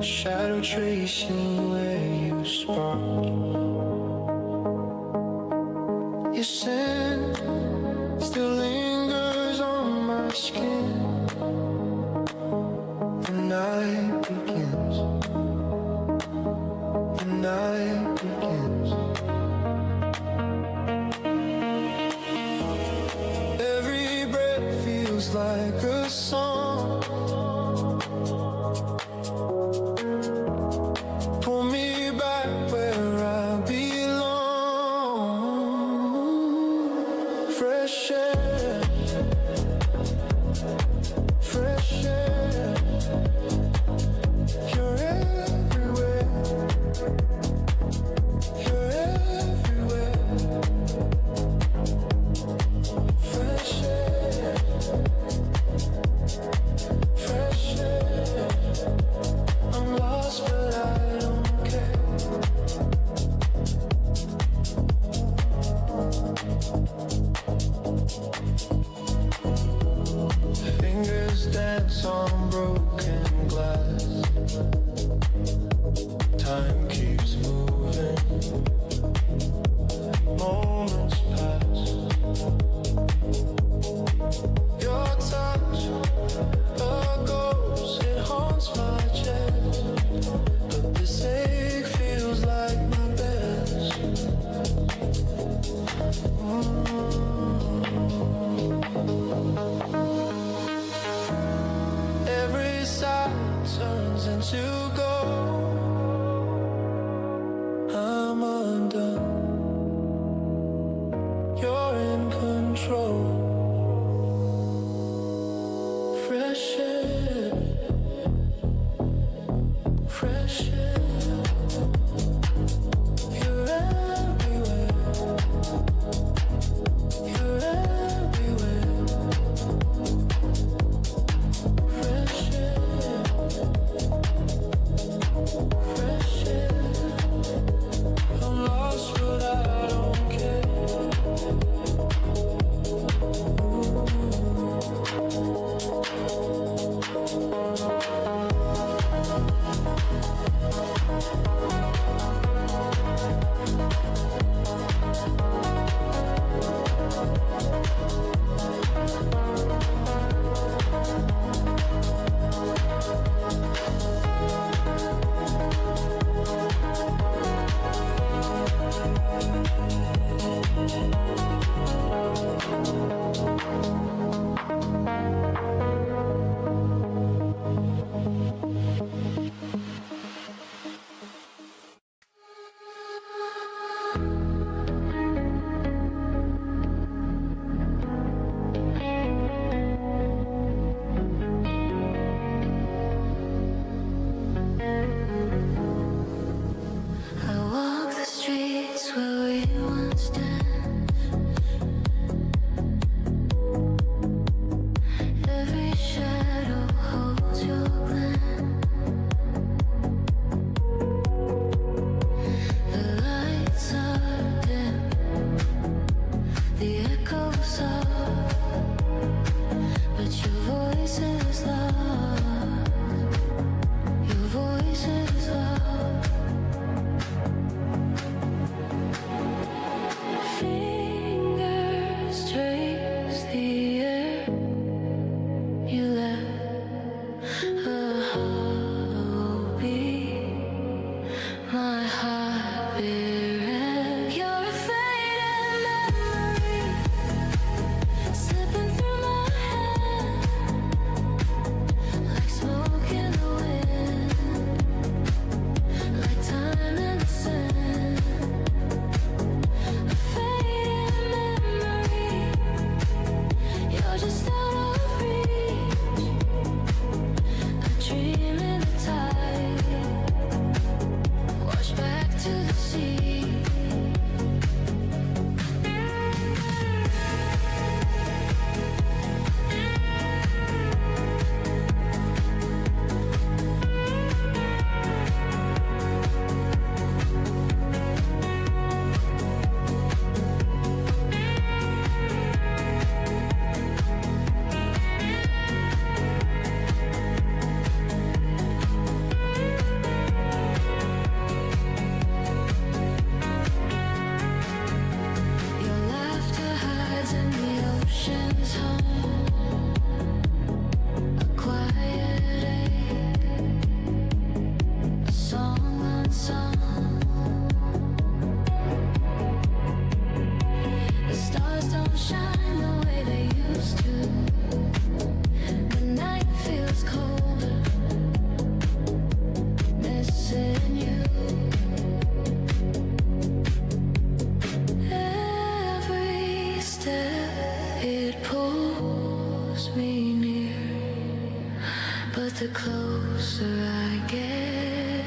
shadow tracing where you sparked. Your scent still lingers on my skin. The night begins. The night begins. Every breath feels like a song. Pull me back where I belong. Fresh air, fresh air. You're everywhere. You're everywhere. Fresh air, fresh air. I'm lost but I don't care. Fingers dance on broken glass. Time keeps moving. Moments pass. Your touch, a ghost, it haunts my chest. But this ache feels like my best. Every sigh turns into gold. I'm undone. You're in control. Fresh air, fresh air. You're everywhere. You're everywhere. Fresh air, fresh air. I'm lost but I don't care. I walk the streets where we once danced. Every shadow holds your glance. The lights are dim, the echoes are, but your voice is loud. Your voice is loud. Fingers trace the air. You left a hollow beat. My heart bereft. You're a faded memory slipping through my head like smoke in the wind, like time in the sand. A faded memory. You're just out of reach. I but the closer I get,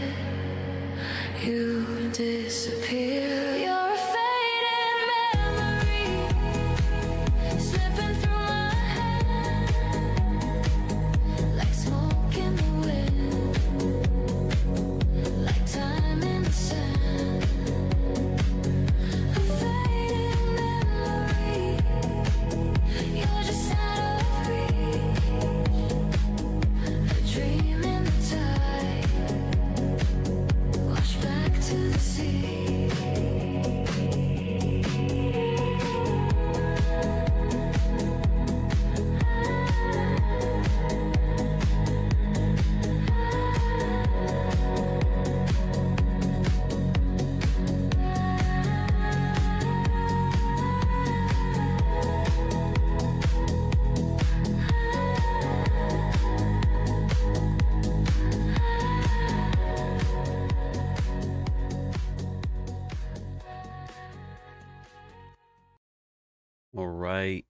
you disappear. You're a fading memory, slipping through my hand like smoke in the wind, like time in the sand. A fading memory, you're just out of reach, a dream in the tide, wash back to the sea.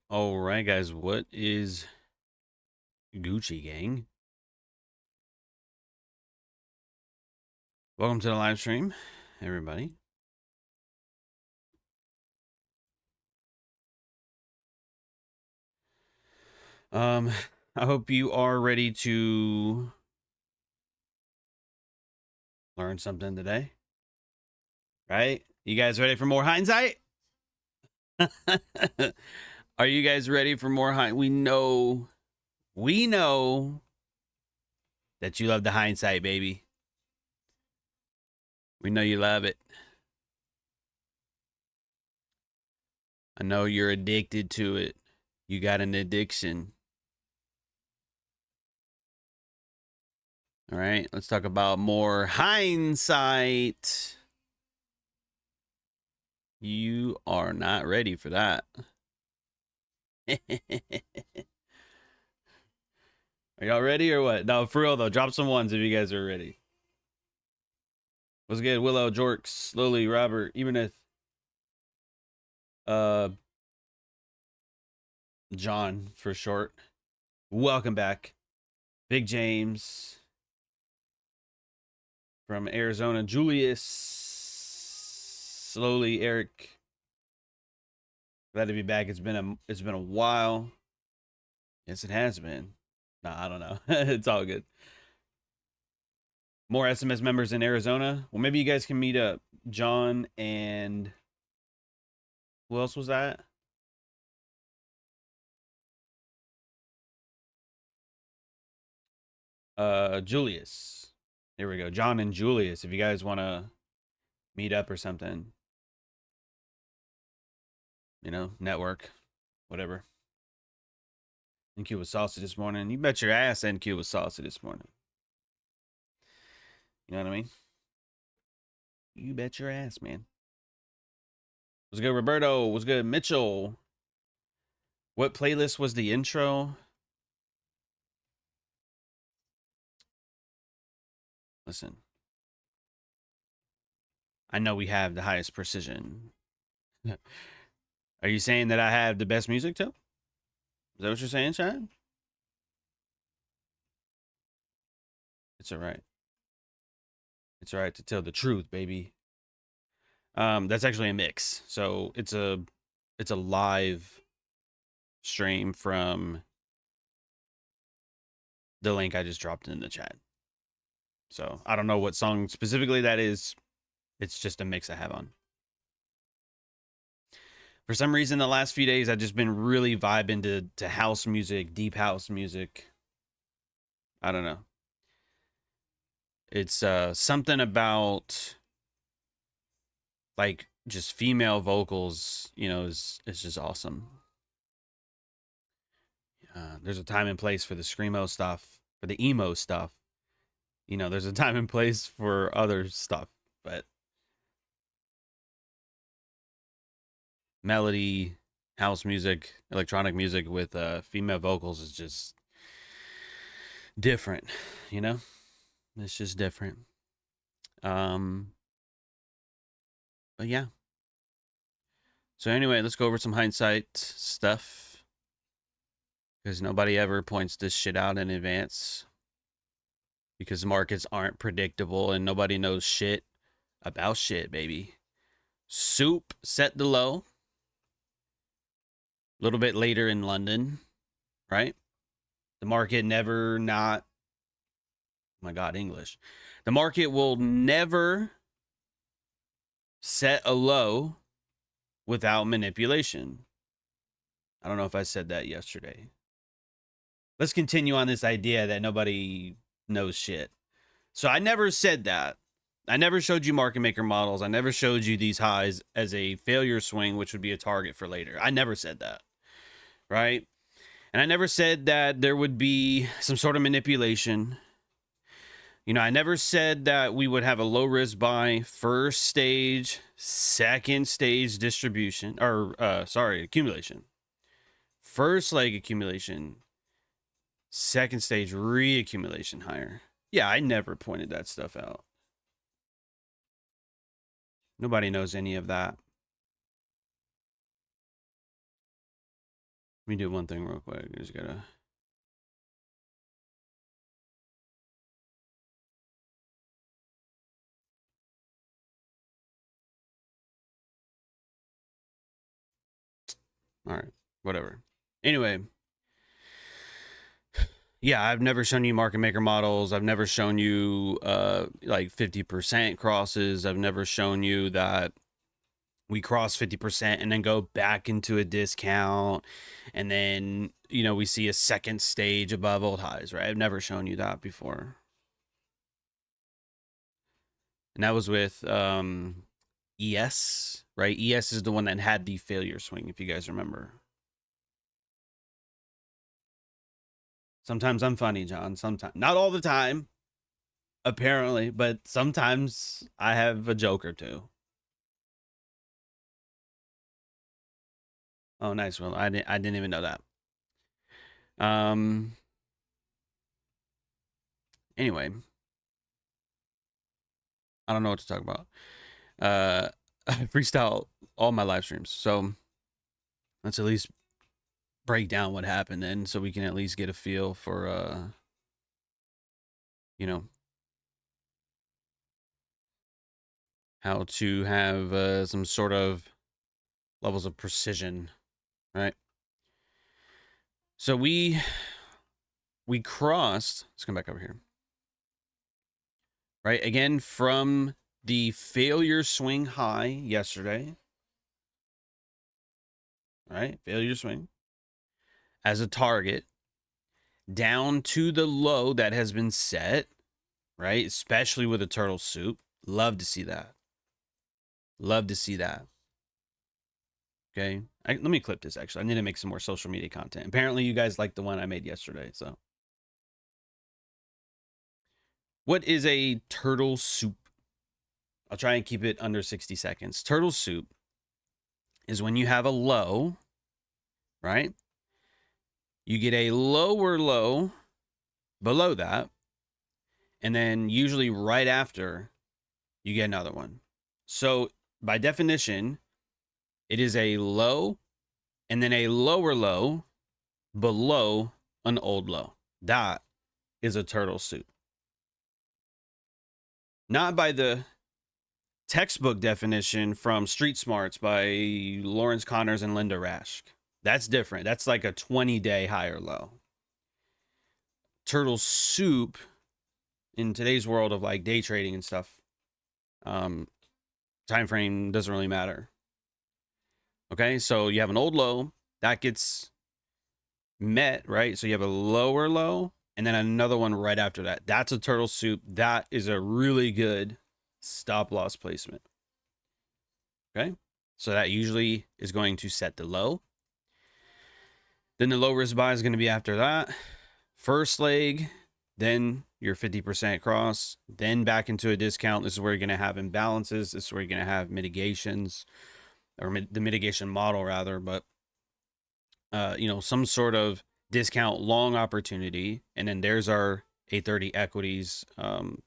All right, guys. What is Gucci gang? Welcome to the live stream, everybody. I hope you are ready to learn something today. Right? You guys ready for more hindsight? Are you guys ready for more hindsight? We know that you love the hindsight, baby. We know you love it. I know you're addicted to it. You got an addiction. All right, let's talk about more hindsight. You are not ready for that. Are y'all ready or what? No, for real though, drop some ones if you guys are ready. What's good? Willow, Jorks, Slowly, Robert, Ebeneth, John for short. Welcome back. Big James from Arizona, Julius, Slowly, Eric. Glad to be back. It's been a while. Yes, it has been. Nah, I don't know. It's all good. More SMS members in Arizona. Well, maybe you guys can meet up. John and who else was that? Julius. There we go. John and Julius. If you guys want to meet up or something, you know, network, whatever. NQ was saucy this morning. You bet your ass NQ was saucy this morning. You know what I mean? You bet your ass, man. What's good, Roberto? What's good, Mitchell? What playlist was the intro? Listen. I know we have the highest precision. Are you saying that I have the best music too? Is that what you're saying, Shine? It's all right. It's all right to tell the truth, baby. That's actually a mix. So it's a live stream from the link I just dropped in the chat. So I don't know what song specifically that is. It's just a mix I have on. For some reason, the last few days, I've just been really vibing to house music, deep house music. I don't know. It's something about like just female vocals, you know, is just awesome. There's a time and place for the screamo stuff, for the emo stuff. You know, there's a time and place for other stuff, but melody, house music, electronic music with female vocals is just different, you know? It's just different. But yeah. So anyway, let's go over some hindsight stuff. Because nobody ever points this shit out in advance. because markets aren't predictable and nobody knows shit about shit, baby. Soup set the low a little bit later in London, right? The market never not, oh my God, English. The market will never set a low without manipulation. I don't know if I said that yesterday. Let's continue on this idea that nobody knows shit. So I never said that. I never showed you market maker models. I never showed you these highs as a failure swing, which would be a target for later. I never said that, right? And I never said that there would be some sort of manipulation. You know, I never said that we would have a low risk buy, first stage, second stage distribution, or accumulation. First leg accumulation, second stage reaccumulation higher. Yeah, I never pointed that stuff out. Nobody knows any of that. Let me do one thing real quick. I just gotta. All right, whatever. Anyway, yeah, I've never shown you market maker models. I've never shown you like 50% crosses. I've never shown you that we cross 50% and then go back into a discount, and then, you know, we see a second stage above old highs, right? I've never shown you that before. And that was with ES, right? ES is the one that had the failure swing, if you guys remember. Sometimes I'm funny, John. Sometimes, not all the time, apparently, but sometimes I have a joke or two. Oh, nice. Well, I didn't even know that. Anyway, I don't know what to talk about. I freestyle all my live streams, so let's at least break down what happened, and so we can at least get a feel for you know, how to have some sort of levels of precision, right? So we crossed, let's come back over here, right? Again, from the failure swing high yesterday, right? Failure swing as a target down to the low that has been set, right? Especially with a turtle soup. Love to see that. Love to see that. Okay. Let me clip this, actually. I need to make some more social media content. Apparently, you guys liked the one I made yesterday, so. What is a turtle soup? I'll try and keep it under 60 seconds. Turtle soup is when you have a low, right? You get a lower low below that, and then usually right after, you get another one. So by definition, it is a low and then a lower low below an old low. That is a turtle soup. Not by the textbook definition from Street Smarts by Lawrence Connors and Linda Rasch. That's different. That's like a 20-day higher low. Turtle soup in today's world of like day trading and stuff, time frame doesn't really matter. Okay, so you have an old low that gets met, right? So you have a lower low and then another one right after that. That's a turtle soup. That is a really good stop loss placement. Okay, so that usually is going to set the low. Then the low risk buy is going to be after that. First leg, then your 50% cross, then back into a discount. This is where you're going to have imbalances. This is where you're going to have mitigations, or the mitigation model rather, but you know, some sort of discount long opportunity. And then there's our A30 equities,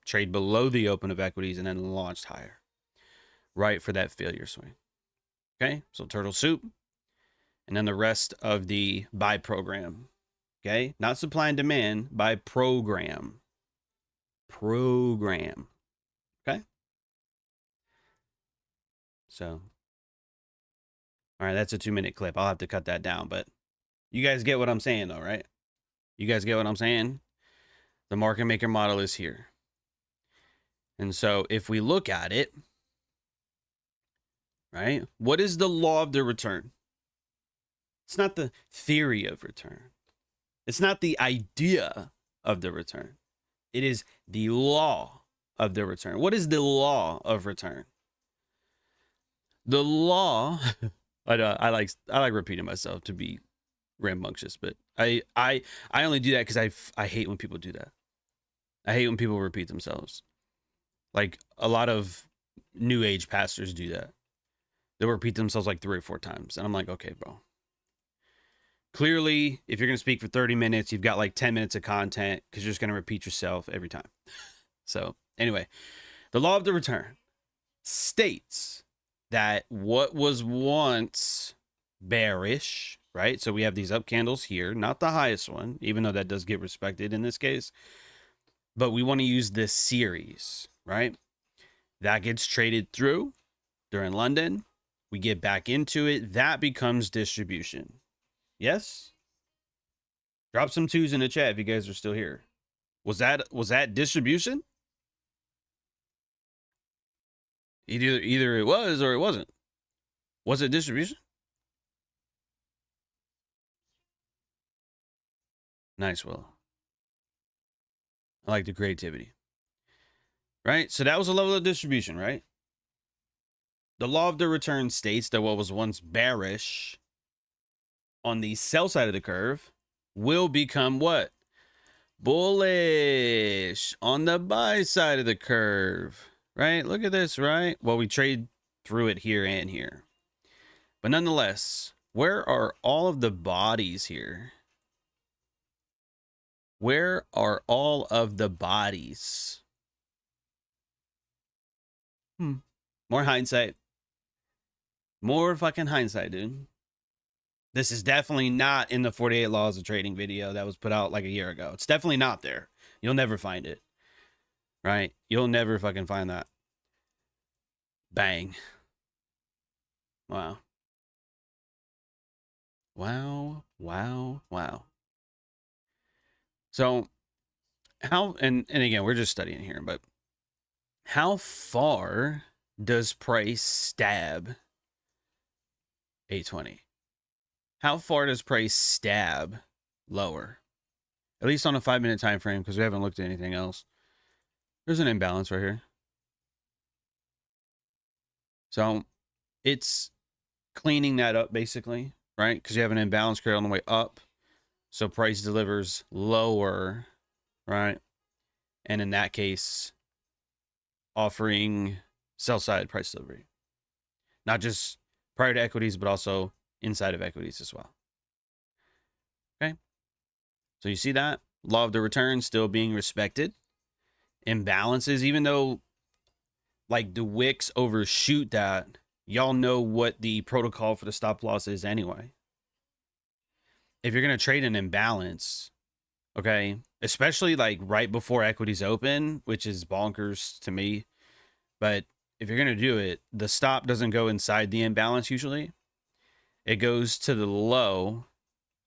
trade below the open of equities and then launched higher, right, for that failure swing. Okay, so turtle soup, and then the rest of the buy program. Okay, not supply and demand, buy program. program. Okay. So, all right, that's a 2-minute clip. I'll have to cut that down, but you guys get what I'm saying though, right? You guys get what I'm saying? The market maker model is here. And so if we look at it, right? What is the law of the return? It's not the theory of return. It's not the idea of the return. It is the law of the return. What is the law of return? The law, I like repeating myself to be rambunctious, but I only do that because I hate when people do that. I hate when people repeat themselves. Like a lot of new age pastors do that. They'll repeat themselves like 3 or 4 times. And I'm like, okay, bro. Clearly, if you're going to speak for 30 minutes, you've got like 10 minutes of content because you're just going to repeat yourself every time. So anyway, the law of the return states that what was once bearish, right? So we have these up candles here, not the highest one, even though that does get respected in this case. But we want to use this series, right? That gets traded through during London. We get back into it. That becomes distribution. Yes? Drop some 2s in the chat if you guys are still here. Was that distribution? Either it was or it wasn't. Was it distribution? Nice, Will. I like the creativity. Right? So that was a level of distribution, right? The law of the return states that what was once bearish on the sell side of the curve will become what? Bullish on the buy side of the curve, right? Look at this, right? Well, we trade through it here and here. But nonetheless, where are all of the bodies here? Where are all of the bodies? More hindsight. More fucking hindsight, dude. This is definitely not in the 48 Laws of Trading video that was put out like a year ago. It's definitely not there. You'll never find it. Right? You'll never fucking find that. Bang. Wow. Wow. Wow. Wow. So how, and again, we're just studying here, but how far does price stab 820? How far does price stab lower? At least on a 5-minute time frame, because we haven't looked at anything else. There's an imbalance right here. So it's cleaning that up basically, right? Because you have an imbalance created on the way up. So price delivers lower, right? And in that case, offering sell side price delivery. Not just prior to equities, but also inside of equities as well. Okay. So you see that law of the return still being respected. Imbalances, even though like the wicks overshoot that, y'all know what the protocol for the stop loss is anyway. If you're going to trade an imbalance, okay, especially like right before equities open, which is bonkers to me, but if you're going to do it, the stop doesn't go inside the imbalance usually. It goes to the low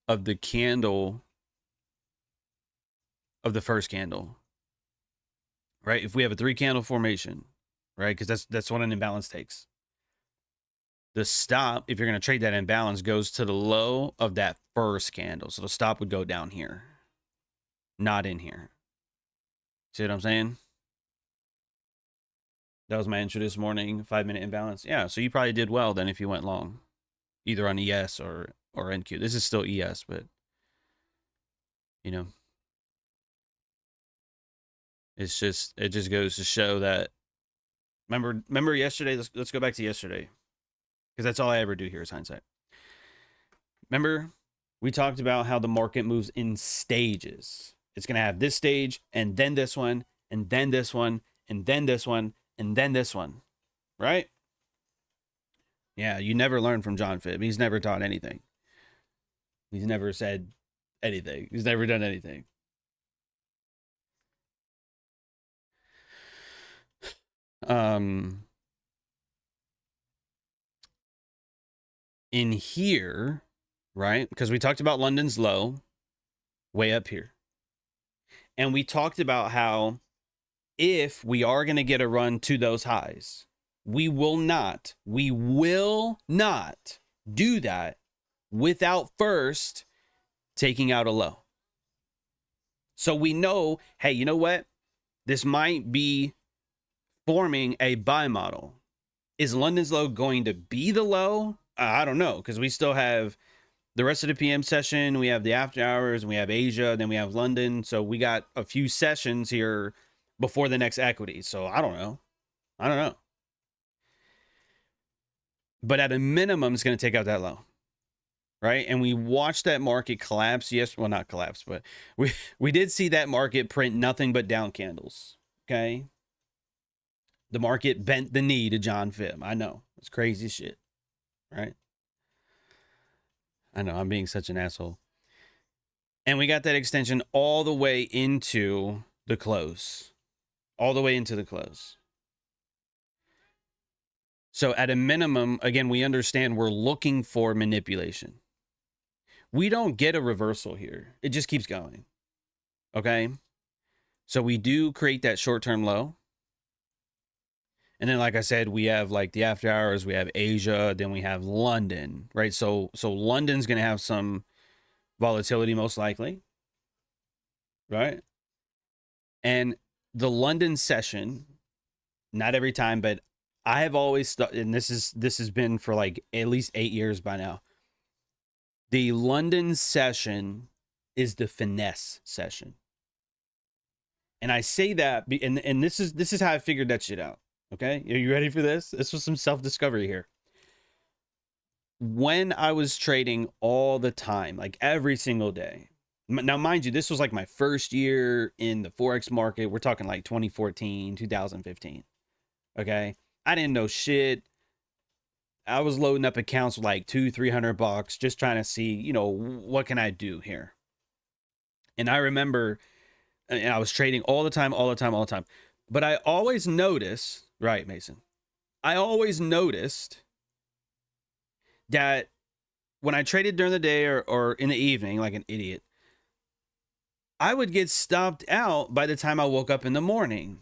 of the candle of the first candle, right? If we have a 3-candle formation, right? Because that's what an imbalance takes. The stop, if you're going to trade that imbalance, goes to the low of that first candle. So the stop would go down here, not in here. See what I'm saying? That was my intro this morning, 5-minute imbalance. Yeah, so you probably did well then if you went long, either on ES or NQ. This is still ES, but, you know, it just goes to show that, remember yesterday, let's go back to yesterday, because that's all I ever do here is hindsight. Remember, we talked about how the market moves in stages. It's going to have this stage, and then this one, and then this one, and then this one, and then this one, right? Yeah, you never learn from John Phibb. He's never taught anything. He's never said anything. He's never done anything. in here, right? Because we talked about London's low way up here. And we talked about how if we are going to get a run to those highs, we will not do that without first taking out a low. So we know, hey, you know what? This might be forming a buy model. Is London's low going to be the low? I don't know, because we still have the rest of the PM session. We have the after hours, and we have Asia, then we have London. So we got a few sessions here before the next equity. So I don't know. But at a minimum, it's going to take out that low. Right? And we watched that market collapse. Yes, well, not collapse, but we did see that market print nothing but down candles. Okay. The market bent the knee to John Fib. I know. It's crazy shit. Right? I know. I'm being such an asshole. And we got that extension all the way into the close. All the way into the close. So at a minimum, again, we understand we're looking for manipulation. We don't get a reversal here. It just keeps going. Okay? So we do create that short-term low. And then, like I said, we have like the after hours, we have Asia, then we have London, right? So London's going to have some volatility most likely, right? And the London session, not every time, but I have always thought, and this has been for like at least 8 years by now. The London session is the finesse session. And I say that, and this is how I figured that shit out. Okay, are you ready for this? This was some self-discovery here. When I was trading all the time, like every single day. Now, mind you, this was like my first year in the Forex market. We're talking like 2014, 2015. Okay, I didn't know shit. I was loading up accounts with like $200-300, just trying to see, you know, what can I do here? And I remember, and I was trading all the time. But I always noticed, right, Mason? I always noticed that when I traded during the day or in the evening, like an idiot, I would get stopped out by the time I woke up in the morning.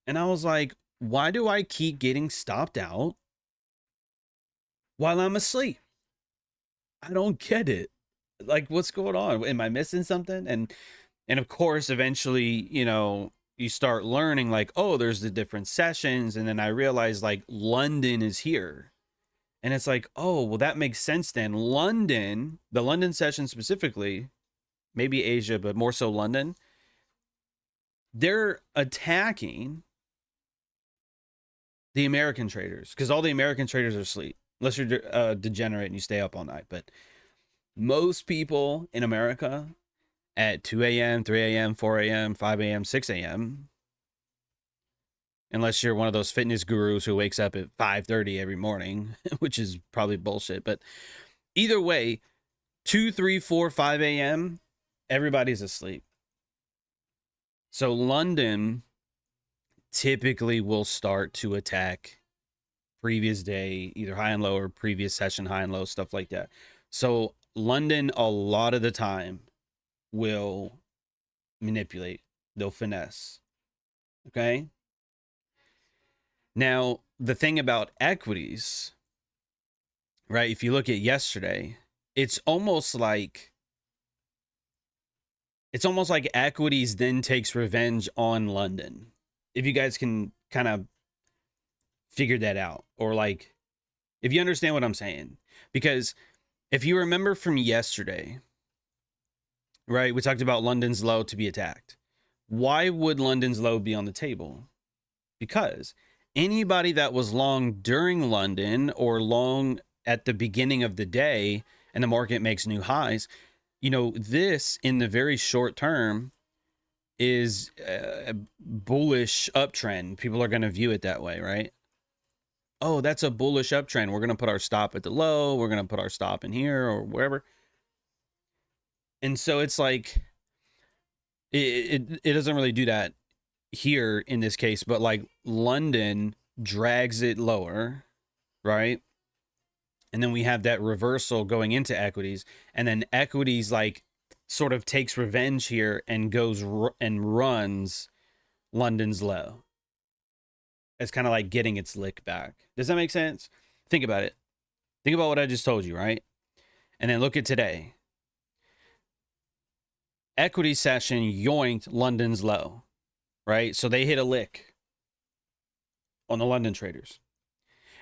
And I was like, why do I keep getting stopped out while I'm asleep? I don't get it. Like, what's going on? Am I missing something? And of course, eventually, you know, you start learning like, oh, there's the different sessions. And then I realized like London is here. And it's like, oh, well, that makes sense then. London, the London session specifically, maybe Asia, but more so London, they're attacking the American traders because all the American traders are asleep. Unless you're degenerate and you stay up all night. But most people in America at 2 a.m., 3 a.m., 4 a.m., 5 a.m., 6 a.m., unless you're one of those fitness gurus who wakes up at 5:30 every morning, which is probably bullshit. But either way, 2, 3, 4, 5 a.m., everybody's asleep. So London typically will start to attack previous day, either high and low or previous session high and low, stuff like that. So London, a lot of the time, will manipulate. They'll finesse. Okay? Now, the thing about equities, right? If you look at yesterday, it's almost like equities then takes revenge on London. If you guys can kind of figure that out, or like if you understand what I'm saying. Because if you remember from yesterday, right, we talked about London's low to be attacked. Why would London's low be on the table? Because anybody that was long during London or long at the beginning of the day and the market makes new highs, you know, this in the very short term is a bullish uptrend. People are going to view it that way, right? Oh, that's a bullish uptrend. We're going to put our stop at the low. We're going to put our stop in here or wherever. And so it's like, it doesn't really do that here in this case, but like London drags it lower, right? And then we have that reversal going into equities, and then equities like sort of takes revenge here and goes and runs London's low. It's kind of like getting its lick back. Does that make sense? Think about it. Think about what I just told you, right? And then look at today. Equity session yoinked London's low, right? So they hit a lick on the London traders.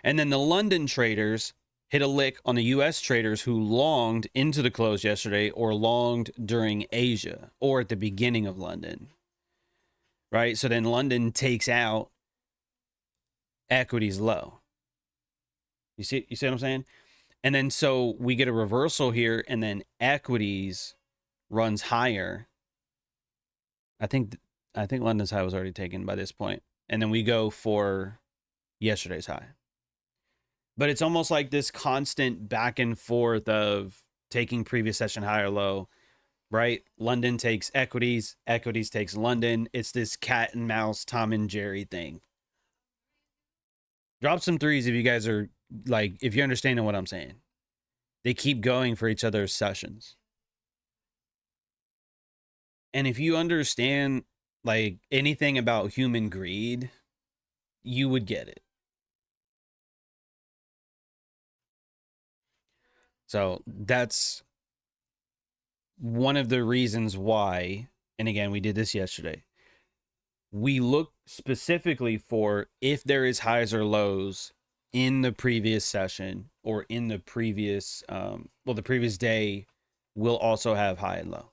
And then the London traders hit a lick on the US traders who longed into the close yesterday or longed during Asia or at the beginning of London, right? So then London takes out equities low. You see what I'm saying? And then so we get a reversal here, and then equities runs higher. I think London's high was already taken by this point. And then we go for yesterday's high. But it's almost like this constant back and forth of taking previous session high or low, right? London takes equities, equities takes London. It's this cat and mouse, Tom and Jerry thing. Drop some threes if you guys are like, if you're understanding what I'm saying. They keep going for each other's sessions. And if you understand like anything about human greed, you would get it. So that's one of the reasons why, and again, we did this yesterday. We look specifically for if there is highs or lows in the previous session or in the previous, the previous day will also have high and low.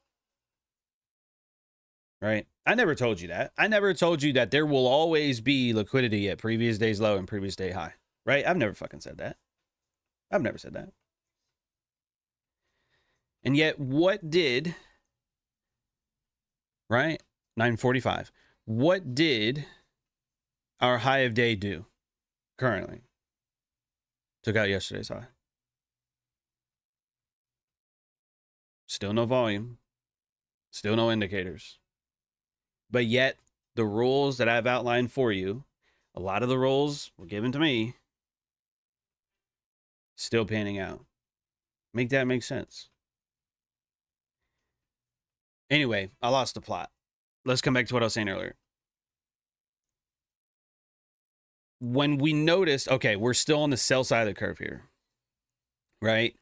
Right? I never told you that. I never told you that there will always be liquidity at previous day's low and previous day high. Right? I've never fucking said that. I've never said that. And yet, what did, right? 945. What did our high of day do currently? Took out yesterday's high. Still no volume. Still no indicators. But yet, the rules that I've outlined for you, a lot of the rules were given to me, still panning out. Make that make sense. Anyway, I lost the plot. Let's come back to what I was saying earlier. When we noticed, okay, we're still on the sell side of the curve here, right?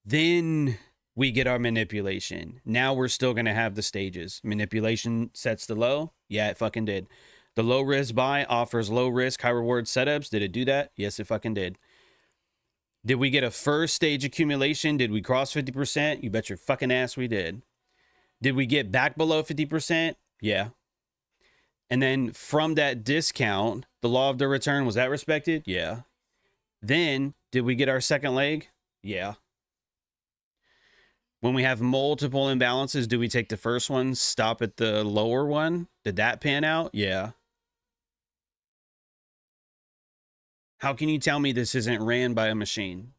Then we get our manipulation. Now we're still going to have the stages. Manipulation sets the low. Yeah, it fucking did. The low risk buy offers low risk, high reward setups. Did it do that? Yes, it fucking did. Did we get a first stage accumulation? Did we cross 50%? You bet your fucking ass we did. Did we get back below 50%? Yeah. And then from that discount, the law of the return, was that respected? Yeah. Then, did we get our second leg? Yeah. When we have multiple imbalances, do we take the first one, stop at the lower one? Did that pan out? Yeah. How can you tell me this isn't ran by a machine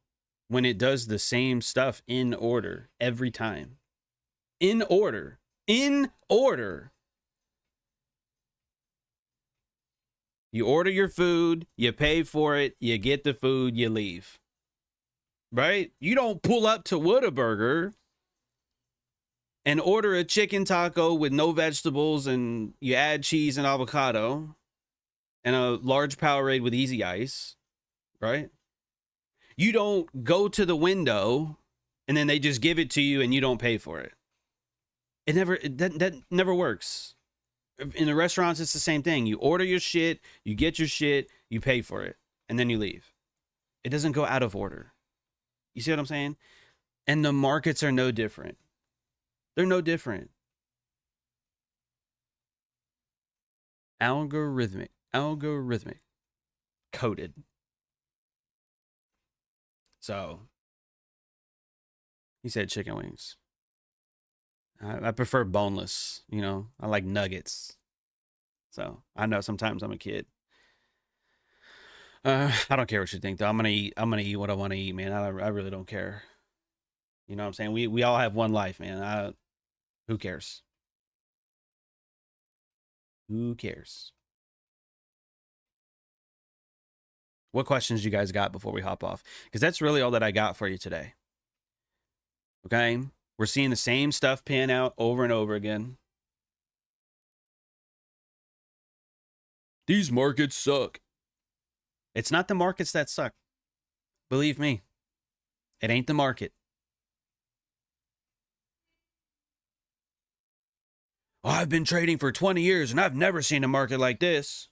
when it does the same stuff in order every time? In order. In order. You order your food, you pay for it, you get the food, you leave. Right? You don't pull up to Whataburger and order a chicken taco with no vegetables and you add cheese and avocado and a large Powerade with easy ice. Right? You don't go to the window and then they just give it to you and you don't pay for it. That never works. In the restaurants, it's the same thing. You order your shit, you get your shit, you pay for it, and then you leave. It doesn't go out of order. You see what I'm saying? And the markets are no different. They're no different. Algorithmic. Coded. So, he said chicken wings. I prefer boneless, you know. I like nuggets. So I know sometimes I'm a kid. I don't care what you think though. I'm gonna eat what I want to eat, man. I really don't care. You know what I'm saying? We all have one life, man. Who cares? Who cares? What questions you guys got before we hop off? Because that's really all that I got for you today. Okay? We're seeing the same stuff pan out over and over again. These markets suck. It's not the markets that suck. Believe me, it ain't the market. Oh, I've been trading for 20 years and I've never seen a market like this.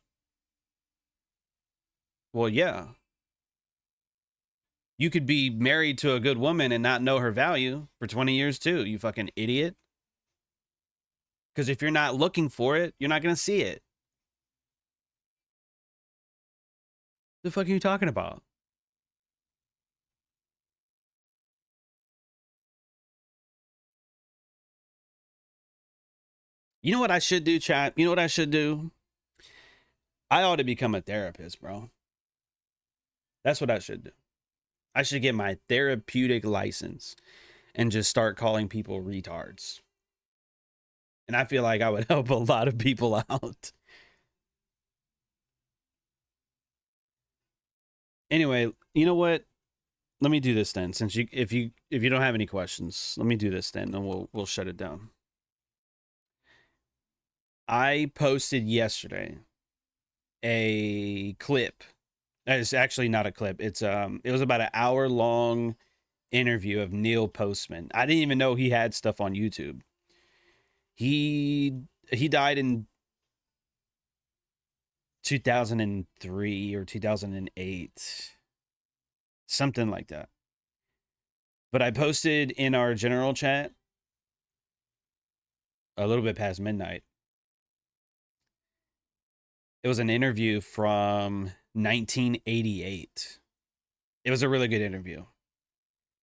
Well, yeah. You could be married to a good woman and not know her value for 20 years too, you fucking idiot. Because if you're not looking for it, you're not going to see it. The fuck are you talking about? You know what I should do, chat? You know what I should do? I ought to become a therapist, bro. That's what I should do. I should get my therapeutic license and just start calling people retards. And I feel like I would help a lot of people out. Anyway, you know what? Let me do this then. Since if you don't have any questions, let me do this then, and we'll shut it down. I posted yesterday a clip. It's actually not a clip. It was about an hour-long interview of Neil Postman. I didn't even know he had stuff on YouTube. He died in 2003 or 2008. Something like that. But I posted in our general chat a little bit past midnight. It was an interview from 1988. It was a really good interview.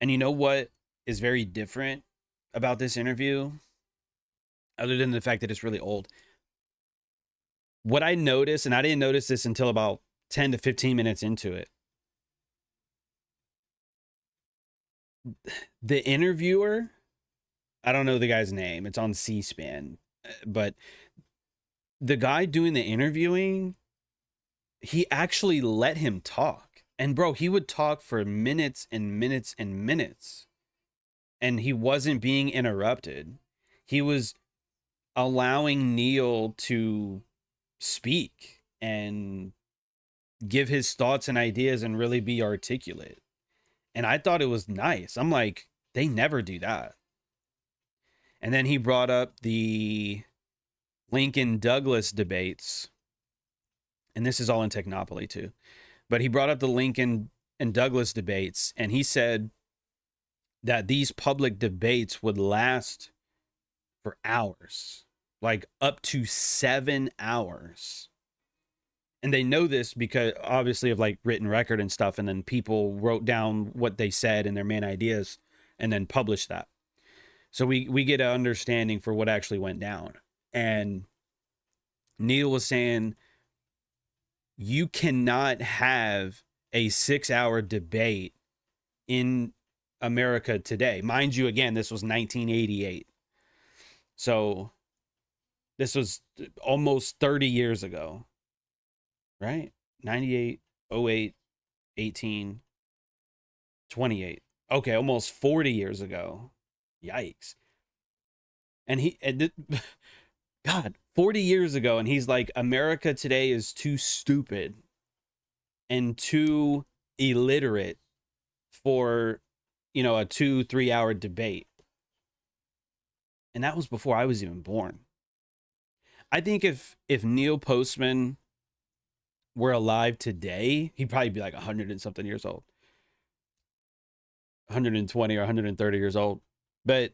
And you know what is very different about this interview, other than the fact that it's really old? What I noticed, and I didn't notice this until about 10 to 15 minutes into it, the interviewer, I don't know the guy's name, it's on C-SPAN, but the guy doing the interviewing, he actually let him talk. And bro, he would talk for minutes and minutes and minutes. And he wasn't being interrupted. He was allowing Neil to speak and give his thoughts and ideas and really be articulate. And I thought it was nice. I'm like, they never do that. And then he brought up the Lincoln Douglas debates. And this is all in Technopoly too. But he brought up the Lincoln and Douglas debates, and he said that these public debates would last for hours, like up to 7 hours. And they know this because obviously of like written record and stuff, and then people wrote down what they said and their main ideas and then published that. So we get an understanding for what actually went down. And Neil was saying, you cannot have a 6-hour debate in America today. Mind you, again, this was 1988. So this was almost 30 years ago, right? 98, 08, 18, 28. Okay, almost 40 years ago. Yikes. And God, 40 years ago, and he's like, America today is too stupid and too illiterate for, you know, a 2-3 hour debate. And that was before I was even born. I think if Neil Postman were alive today, he'd probably be like 100 and something years old. 120 or 130 years old. But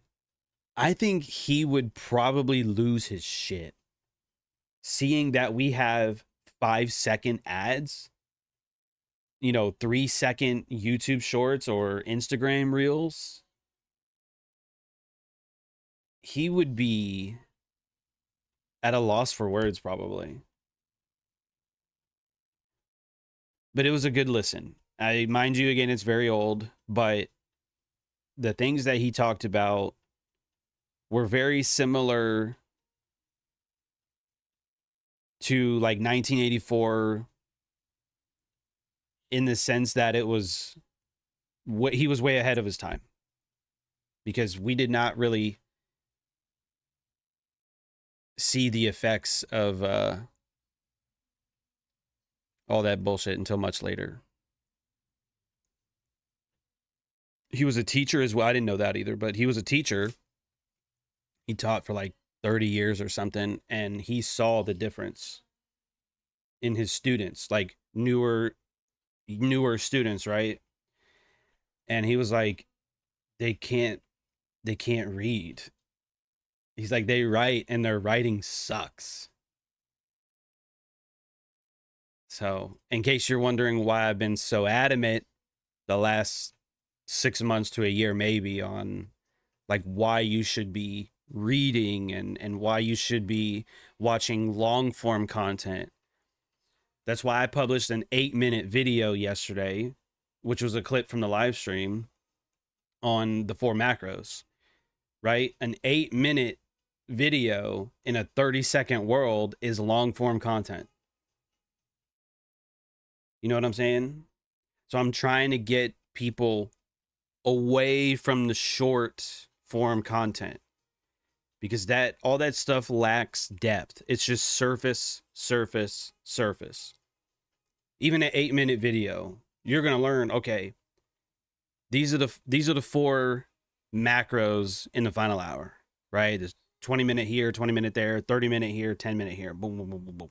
I think he would probably lose his shit seeing that we have 5-second ads, you know, 3-second YouTube shorts or Instagram reels. He would be at a loss for words, probably. But it was a good listen. I mind you, again, it's very old, but the things that he talked about were very similar to like 1984 in the sense that it was what he was way ahead of his time, because we did not really see the effects of all that bullshit until much later. He was a teacher as well. I didn't know that either, but he was a teacher. He taught for like 30 years or something, and he saw the difference in his students, like newer students, right? And he was like, they can't read. He's like, they write and their writing sucks. So, in case you're wondering why I've been so adamant the last 6 months to a year maybe on like why you should be reading and why you should be watching long form content. That's why I published an 8-minute video yesterday, which was a clip from the live stream on the 4 macros, right? An 8-minute video in a 30-second world is long form content. You know what I'm saying? So I'm trying to get people away from the short form content, because that all that stuff lacks depth. It's just surface. Even an 8-minute video, you're gonna learn, okay, these are the 4 macros in the final hour, right? There's 20-minute here, 20-minute there, 30-minute here, 10-minute here. Boom, boom, boom, boom, boom.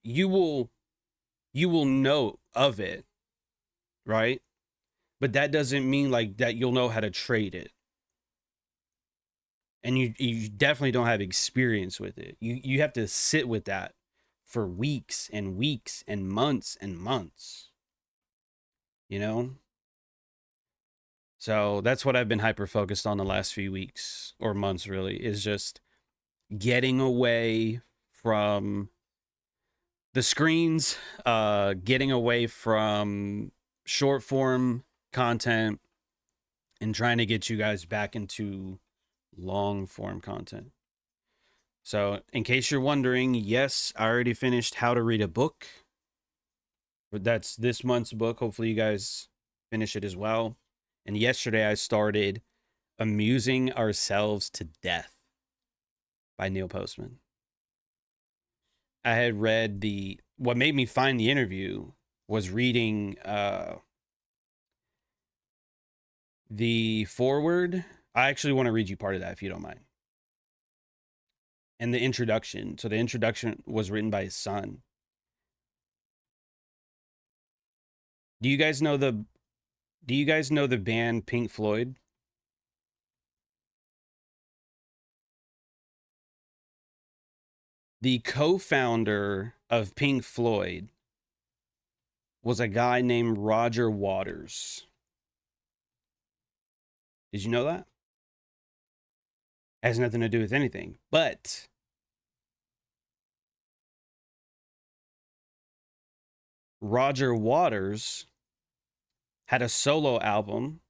You will know of it, right? But that doesn't mean like that you'll know how to trade it. And you definitely don't have experience with it. You have to sit with that for weeks and weeks and months and months. You know? So that's what I've been hyper focused on the last few weeks or months, really, is just getting away from the screens, getting away from short form content, and trying to get you guys back into long form content. So in case you're wondering, yes, I already finished How to Read a Book. That's this month's book. Hopefully you guys finish it as well. And yesterday I started Amusing Ourselves to Death by Neil Postman. I had read what made me find the interview was reading the foreword. I actually want to read you part of that if you don't mind. And the introduction. So the introduction was written by his son. Do you guys know the band Pink Floyd? The co-founder of Pink Floyd was a guy named Roger Waters. Did you know that? It has nothing to do with anything. But Roger Waters had a solo album,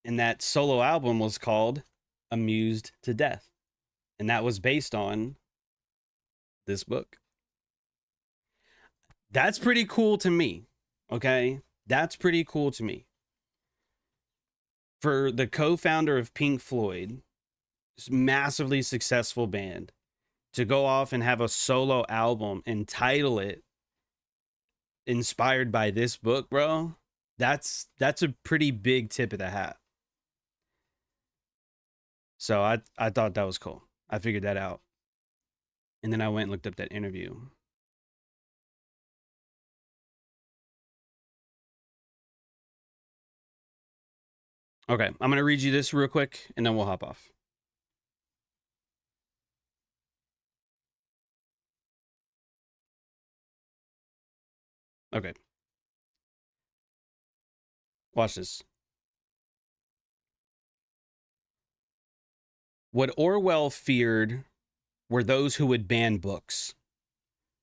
and that solo album was called Amused to Death. And that was based on this book. That's pretty cool to me. Okay? That's pretty cool to me. For the co-founder of Pink Floyd, this massively successful band, to go off and have a solo album and title it inspired by this book, bro, that's a pretty big tip of the hat. So I thought that was cool. I figured that out. And then I went and looked up that interview. Okay, I'm going to read you this real quick, and then we'll hop off. Okay. Watch this. What Orwell feared were those who would ban books.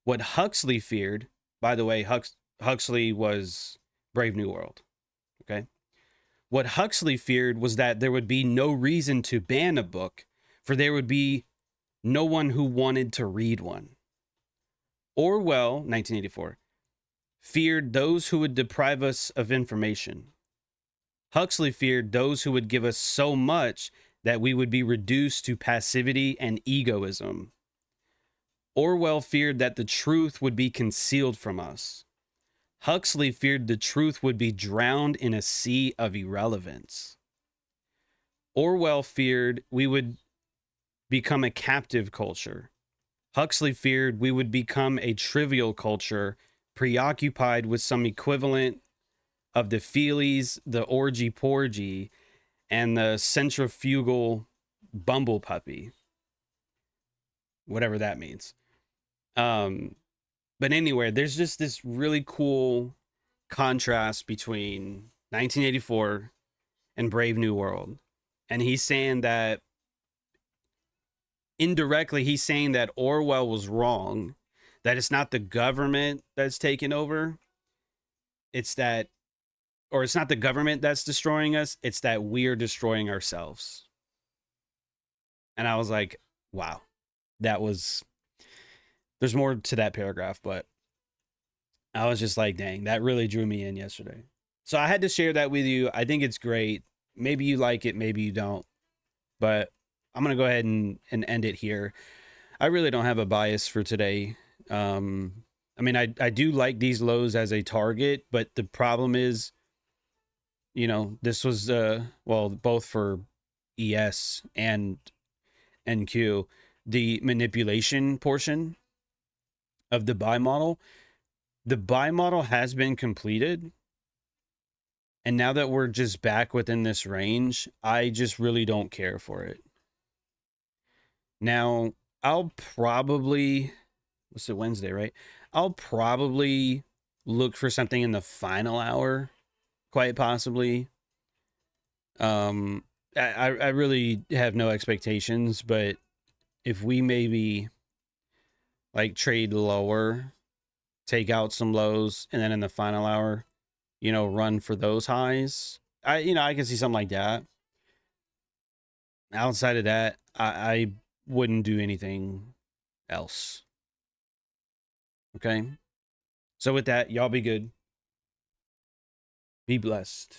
What Huxley feared, by the way, Huxley was Brave New World. Okay. What Huxley feared was that there would be no reason to ban a book, for there would be no one who wanted to read one. Orwell, 1984, feared those who would deprive us of information. Huxley feared those who would give us so much that we would be reduced to passivity and egoism. Orwell feared that the truth would be concealed from us. Huxley feared the truth would be drowned in a sea of irrelevance. Orwell feared we would become a captive culture. Huxley feared we would become a trivial culture, preoccupied with some equivalent of the feelies, the orgy-porgy, and the centrifugal bumble puppy. Whatever that means. But anyway, there's just this really cool contrast between 1984 and Brave New World. And he's saying that, indirectly, he's saying that Orwell was wrong, that it's not the government that's taken over. It's that, or it's not the government that's destroying us. It's that we're destroying ourselves. And I was like, wow, there's more to that paragraph, but I was just like, dang, that really drew me in yesterday. So I had to share that with you. I think it's great. Maybe you like it, maybe you don't, but I'm going to go ahead and end it here. I really don't have a bias for today. I mean, I do like these lows as a target, but the problem is, you know, this was, well, both for ES and NQ, the manipulation portion of the buy model. The buy model has been completed. And now that we're just back within this range, I just really don't care for it. Now, I'll probably, what's it, Wednesday, right? I'll probably look for something in the final hour, quite possibly. I really have no expectations, but if we maybe like trade lower, take out some lows, and then in the final hour, you know, run for those highs, I can see something like that. Outside of that, I wouldn't do anything else. Okay? So with that, y'all be good. Be blessed.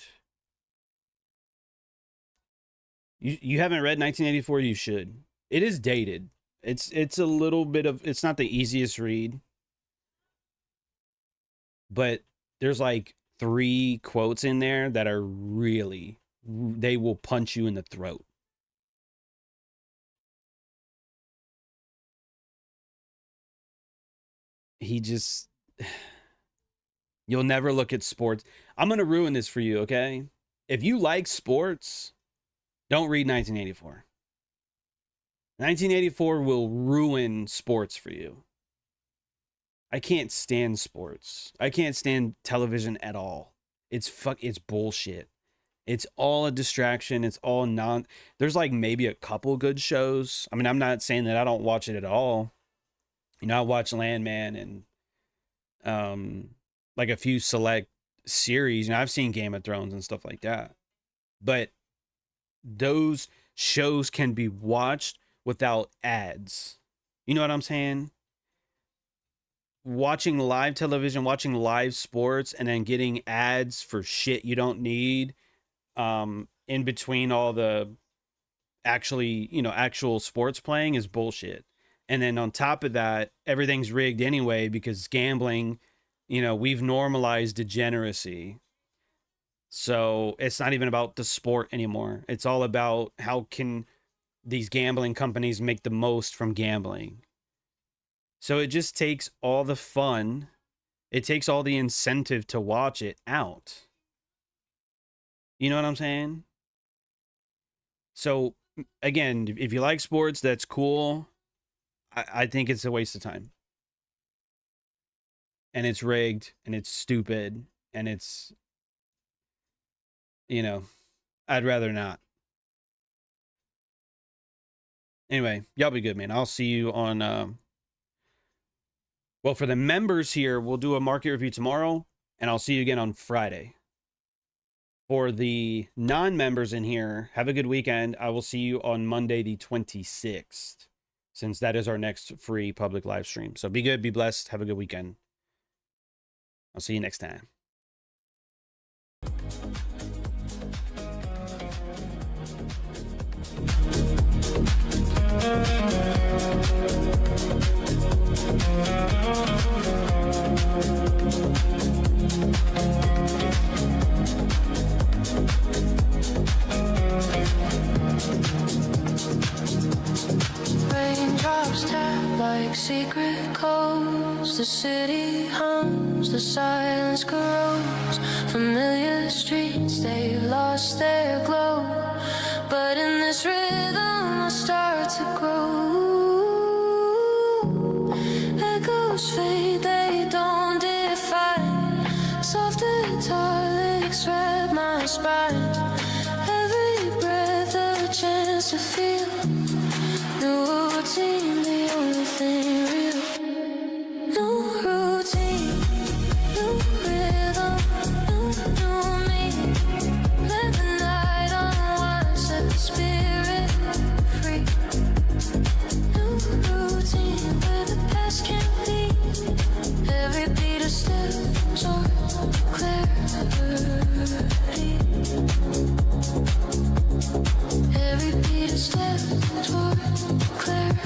You haven't read 1984, you should. It is dated. It's a little bit of, it's not the easiest read, but there's like 3 quotes in there that are really, they will punch you in the throat. He just, you'll never look at sports. I'm going to ruin this for you, okay? If you like sports, don't read 1984. 1984 will ruin sports for you. I can't stand sports. I can't stand television at all. It's bullshit. It's all a distraction. It's all there's like maybe a couple good shows. I mean, I'm not saying that I don't watch it at all. You know, I watch Landman and like a few select series. You know, I've seen Game of Thrones and stuff like that. But those shows can be watched without ads. You know what I'm saying? Watching live television, watching live sports, and then getting ads for shit you don't need in between all the actual sports playing is bullshit. And then on top of that, everything's rigged anyway because gambling, you know, we've normalized degeneracy. So it's not even about the sport anymore. It's all about how can these gambling companies make the most from gambling. So it just takes all the fun. It takes all the incentive to watch it out. You know what I'm saying? So again, if you like sports, that's cool. I think it's a waste of time. And it's rigged and it's stupid and it's, you know, I'd rather not. Anyway, y'all be good, man. I'll see you on, well, for the members here, we'll do a market review tomorrow and I'll see you again on Friday. For the non-members in here, have a good weekend. I will see you on Monday, the 26th. since that is our next free public live stream. So be good, be blessed, have a good weekend. I'll see you next time. Raindrops tap like secret codes. The city hums, the silence grows. Familiar streets, they've lost their glow. But in this rhythm I start to grow. Echoes fade, they don't define. Soft italics wrap my spine. Every breath a chance to feel. New routine, the only thing real. New routine, new rhythm, new me. Let the night unwind, set the spirit free. New routine, where the past can't be. Every beat a step toward clarity. Every beat a step toward clarity.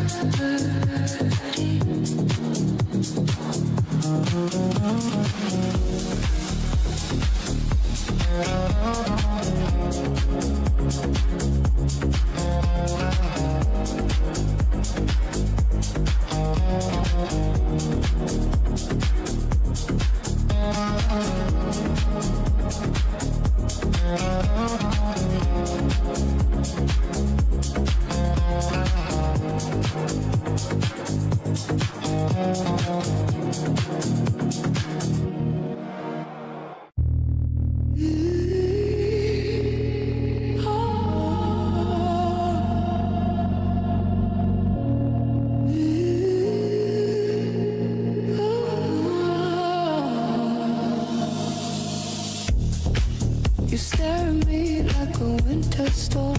You stare at me like a winter storm.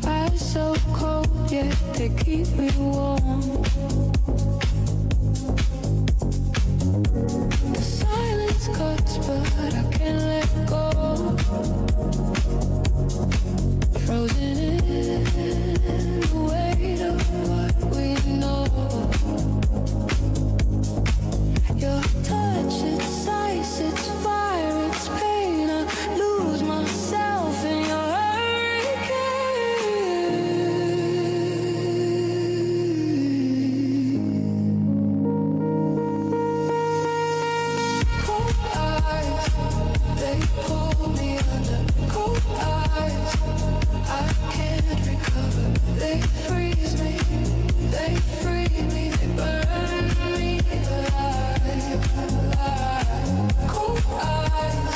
Eyes so cold, yet they keep me warm. The silence cuts, but I can't let go. Frozen in the weight of what we know. Your touch, it's ice, it's fire, it's pain. I lose myself in your hurricane. Cold eyes, they pull me under. Cold eyes, I can't recover. They freeze me, they free me, they burn me alive. Cold eyes,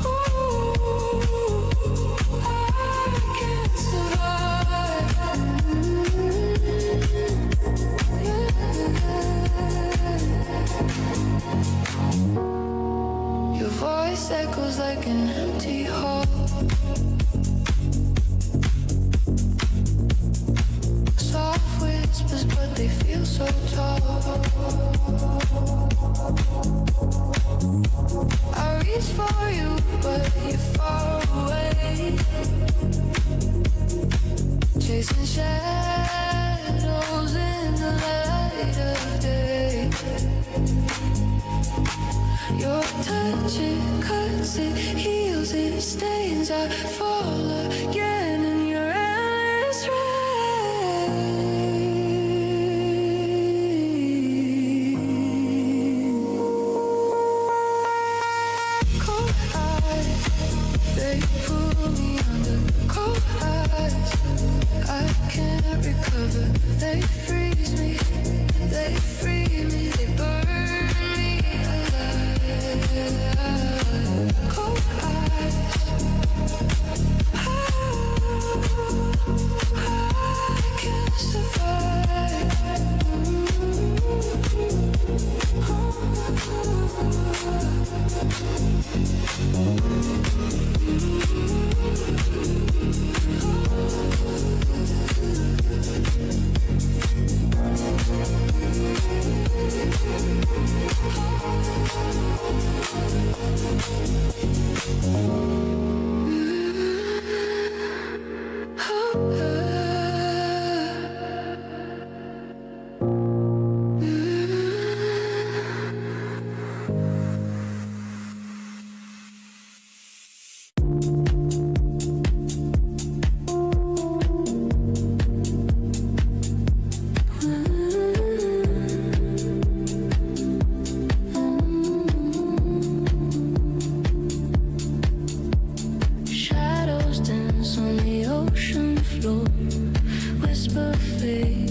ooh, I can't survive. Yeah. Your voice echoes like an empty hall. Soft whispers, but they feel so tall. I reach for you, but you're far away. Chasing shadows in the light of day. Your touch, it cuts, it heals, it stains. I fall again in your endless rain. Cold eyes, they pull me under. Cold eyes, I can't recover. They freeze me, they free me, they burn me alive. Cold eyes, I can't survive. the fate